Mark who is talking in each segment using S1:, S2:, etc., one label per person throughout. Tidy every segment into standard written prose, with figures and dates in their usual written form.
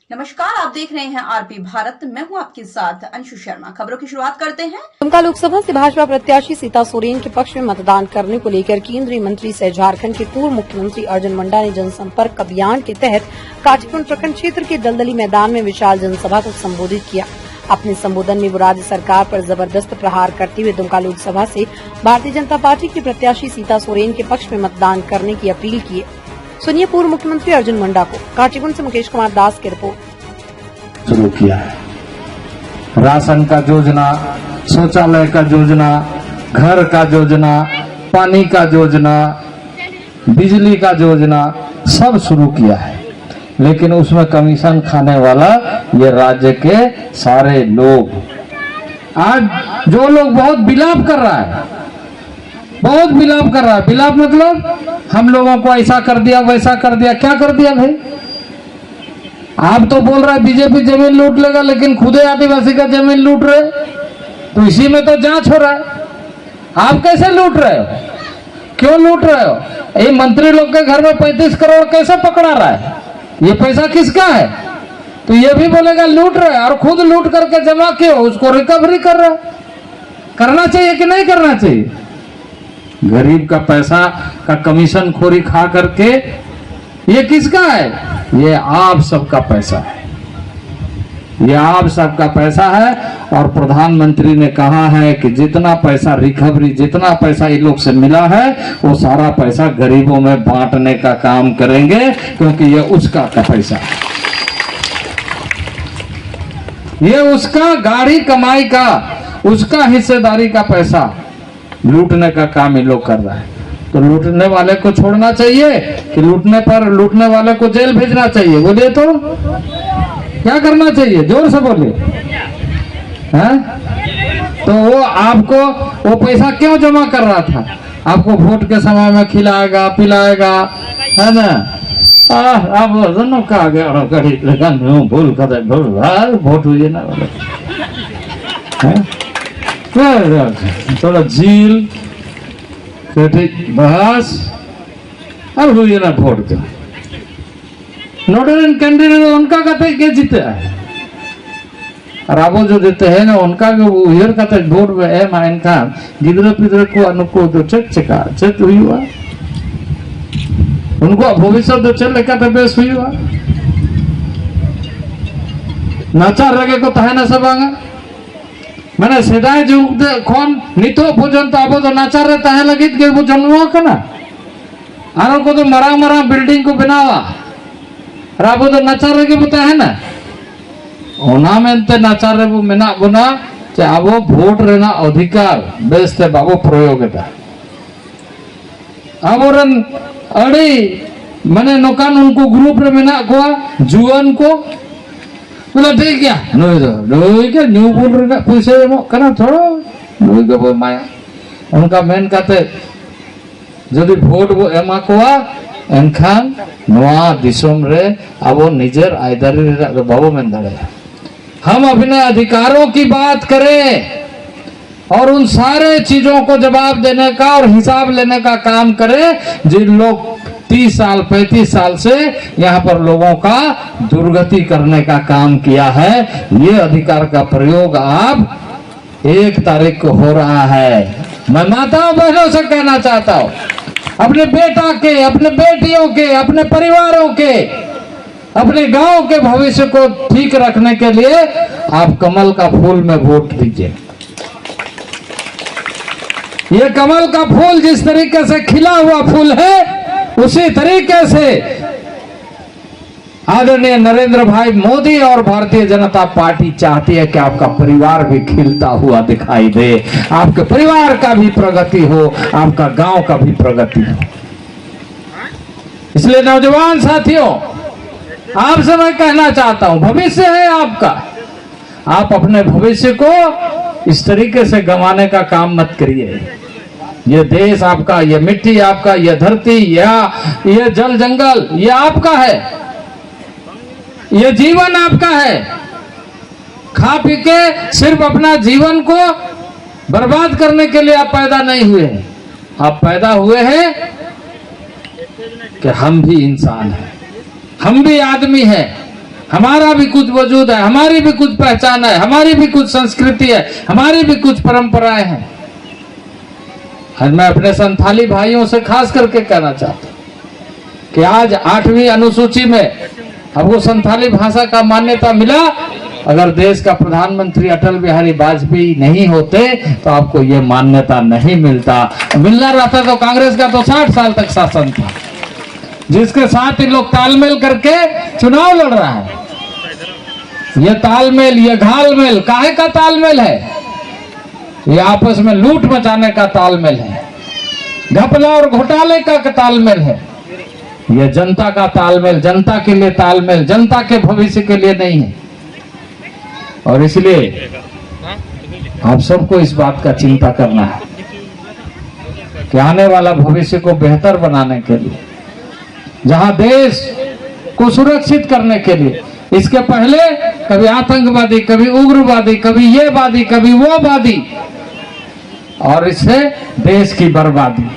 S1: नमस्कार, आप देख रहे हैं आरपी भारत। मैं हूं आपके साथ अंशु शर्मा। खबरों की शुरुआत करते हैं।
S2: दुमका लोकसभा से भाजपा प्रत्याशी सीता सोरेन के पक्ष में मतदान करने को लेकर केंद्रीय मंत्री सह झारखंड के पूर्व मुख्यमंत्री अर्जुन मुंडा ने जनसंपर्क अभियान के तहत काजीपुर प्रखंड क्षेत्र के दलदली मैदान में विशाल जनसभा को संबोधित किया। अपने संबोधन में वो राज्य सरकार पर जबरदस्त प्रहार करते हुए दुमका लोकसभा से भारतीय जनता पार्टी की प्रत्याशी सीता सोरेन के पक्ष में मतदान करने की अपील की। सुनिए पूर्व मुख्यमंत्री अर्जुन मुंडा को। कांचीपुर से मुकेश कुमार दास की रिपोर्ट।
S3: शुरू किया है राशन का योजना, शौचालय का योजना, घर का योजना, पानी का योजना, बिजली का योजना सब शुरू किया है। लेकिन उसमें कमीशन खाने वाला ये राज्य के सारे लोग। आज जो लोग बहुत विलाप कर रहा है, बहुत विलाप कर रहा है। विलाप मतलब हम लोगों को ऐसा कर दिया, वैसा कर दिया। क्या कर दिया भाई? आप तो बोल रहे हैं बीजेपी जमीन लूट लेगा, लेकिन खुदे आदिवासी का जमीन लूट रहे। तो इसी में तो जांच हो रहा है। आप कैसे लूट रहे हो? क्यों लूट रहे हो? ये मंत्री लोग के घर में 35 करोड़ कैसे पकड़ा रहा है? ये पैसा किसका है? तो ये भी बोलेगा लूट रहे, और खुद लूट करके जमा किए उसको रिकवरी कर रहा है। करना चाहिए कि नहीं करना चाहिए? गरीब का पैसा का कमीशन खोरी खा करके ये किसका है? ये आप सबका पैसा है। ये आप सबका पैसा है। और प्रधानमंत्री ने कहा है कि जितना पैसा रिकवरी, जितना पैसा ये लोग से मिला है, वो सारा पैसा गरीबों में बांटने का काम करेंगे, क्योंकि ये उसका पैसा है। ये उसका गाड़ी कमाई का, उसका हिस्सेदारी का पैसा लूटने का काम ये लोग कर रहा है। तो लूटने वाले को छोड़ना चाहिए कि लूटने वाले को जेल भेजना चाहिए? बोलिए तो क्या करना चाहिए? जोर से बोलिए। हैं? तो वो आपको वो पैसा क्यों जमा कर रहा था? आपको वोट के समय में खिलाएगा, पिलाएगा, है ना? अब दोनों का गया भूल कर वोट हुई ना थोड़ा झील बहस, अब हुई ना वोट का। नोडल कैंडिडेट उनका कहते क्या जीते है, और अब जो देते हैं ना उनका उयर कहते वोट में है माइन खान गिदरे पिदरे को अनुको तो चेक हुई हुआ, उनको भविष्य तो चल लेकर तो बेस हुई हुआ। नाचा रगे को तहना सबांगा मैंने सेदाय जुग खन नितो पर्यंत अब तो नाचार रे तहे लगित के वो जन्म कना आरो को तो मरांग मरांग बिल्डिंग को बनावा और अब तो नाचार रे के बुता है ना ओना मेनते नाचार रे वो मेना बना जे अब वोट रेना अधिकार बेसते बाबू प्रयोगता अब रन अड़ी माने नोकान उनको ग्रुप रे मेना को जुआन को बोला ठीक है नोई के न्यू बोल रहा पैसे करना थोड़ा नोई के बोल माया उनका मेन कहते यदि वोट वो एमा कोआ एनखान नोआ दिसोम रे अब निजर आयदारी रे बाबू मेन दाड़े। हम अपने अधिकारों की बात करें और उन सारे चीजों को जवाब देने का और हिसाब लेने का काम करें जिन लोग 30 साल 35 साल से यहाँ पर लोगों का दुर्गति करने का काम किया है। ये अधिकार का प्रयोग अब 1 तारीख को हो रहा है। मैं माताओं बहनों से कहना चाहता हूँ, अपने बेटा के, अपने बेटियों के, अपने परिवारों के, अपने गांव के भविष्य को ठीक रखने के लिए आप कमल का फूल में वोट दीजिए। ये कमल का फूल जिस तरीके से खिला हुआ फूल है, उसी तरीके से आदरणीय नरेंद्र भाई मोदी और भारतीय जनता पार्टी चाहती है कि आपका परिवार भी खिलता हुआ दिखाई दे, आपके परिवार का भी प्रगति हो, आपका गांव का भी प्रगति हो। इसलिए नौजवान साथियों, आपसे मैं कहना चाहता हूं, भविष्य है आपका, आप अपने भविष्य को इस तरीके से गंवाने का काम मत करिए। ये देश आपका, ये मिट्टी आपका, ये धरती, ये जल जंगल ये आपका है, ये जीवन आपका है। खा पी के सिर्फ अपना जीवन को बर्बाद करने के लिए आप पैदा नहीं हुए हैं। आप पैदा हुए हैं कि हम भी इंसान हैं, हम भी आदमी हैं, हमारा भी कुछ वजूद है, हमारी भी कुछ पहचान है, हमारी भी कुछ संस्कृति है, हमारी भी कुछ परंपराएं हैं। आज मैं अपने संथाली भाइयों से खास करके कहना चाहता हूं कि आज 8वीं अनुसूची में हमको संथाली भाषा का मान्यता मिला। अगर देश का प्रधानमंत्री अटल बिहारी वाजपेयी नहीं होते तो आपको ये मान्यता नहीं मिलता। मिलना रहता तो कांग्रेस का तो 60 साल तक शासन था, जिसके साथ ये लोग तालमेल करके चुनाव लड़ रहा है। ये तालमेल, ये घालमेल काहे का तालमेल है? ये आपस में लूट मचाने का तालमेल है, घपला और घोटाले का तालमेल है। ये जनता का तालमेल, जनता के लिए तालमेल, जनता के भविष्य के लिए नहीं है। और इसलिए आप सबको इस बात का चिंता करना है कि आने वाला भविष्य को बेहतर बनाने के लिए, जहां देश को सुरक्षित करने के लिए, इसके पहले कभी आतंकवादी, कभी उग्रवादी, कभी ये वादी, कभी वो वादी, और इससे देश की बर्बादी,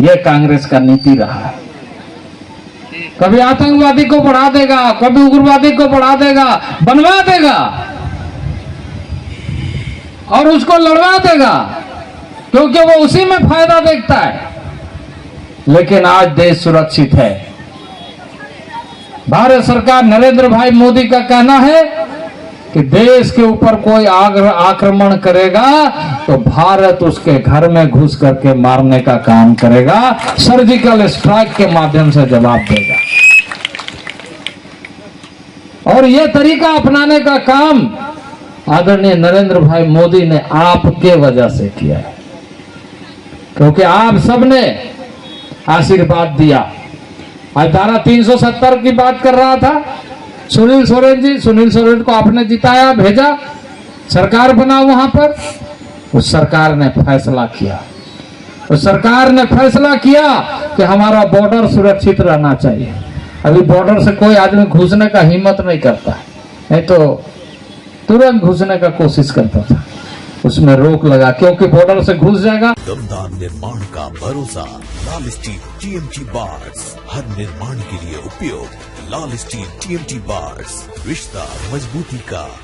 S3: ये कांग्रेस का नीति रहा है। कभी आतंकवादी को बढ़ा देगा, कभी उग्रवादी को बढ़ा देगा, बनवा देगा और उसको लड़वा देगा, क्योंकि वो उसी में फायदा देखता है। लेकिन आज देश सुरक्षित है। भारत सरकार, नरेंद्र भाई मोदी का कहना है कि देश के ऊपर कोई आक्रमण करेगा तो भारत उसके घर में घुस करके मारने का काम करेगा, सर्जिकल स्ट्राइक के माध्यम से जवाब देगा। और यह तरीका अपनाने का काम आदरणीय नरेंद्र भाई मोदी ने आपके वजह से किया है, क्योंकि आप सबने आशीर्वाद दिया। आज धारा 370 की बात कर रहा था सुनील सोरेन जी, सुनील सोरेन को आपने जिताया, भेजा, सरकार बना वहां पर। उस सरकार ने फैसला किया, उस सरकार ने फैसला किया कि हमारा बॉर्डर सुरक्षित रहना चाहिए। अभी बॉर्डर से कोई आदमी घुसने का हिम्मत नहीं करता, नहीं तो तुरंत घुसने का कोशिश करता था। उसमें रोक लगा, क्योंकि बॉर्डर से घुस जाएगा।
S4: दमदार निर्माण का भरोसा लाल स्टील TMT बार्स, हर निर्माण के लिए उपयोग। लाल स्टील TMT बार्स, रिश्ता मजबूती का।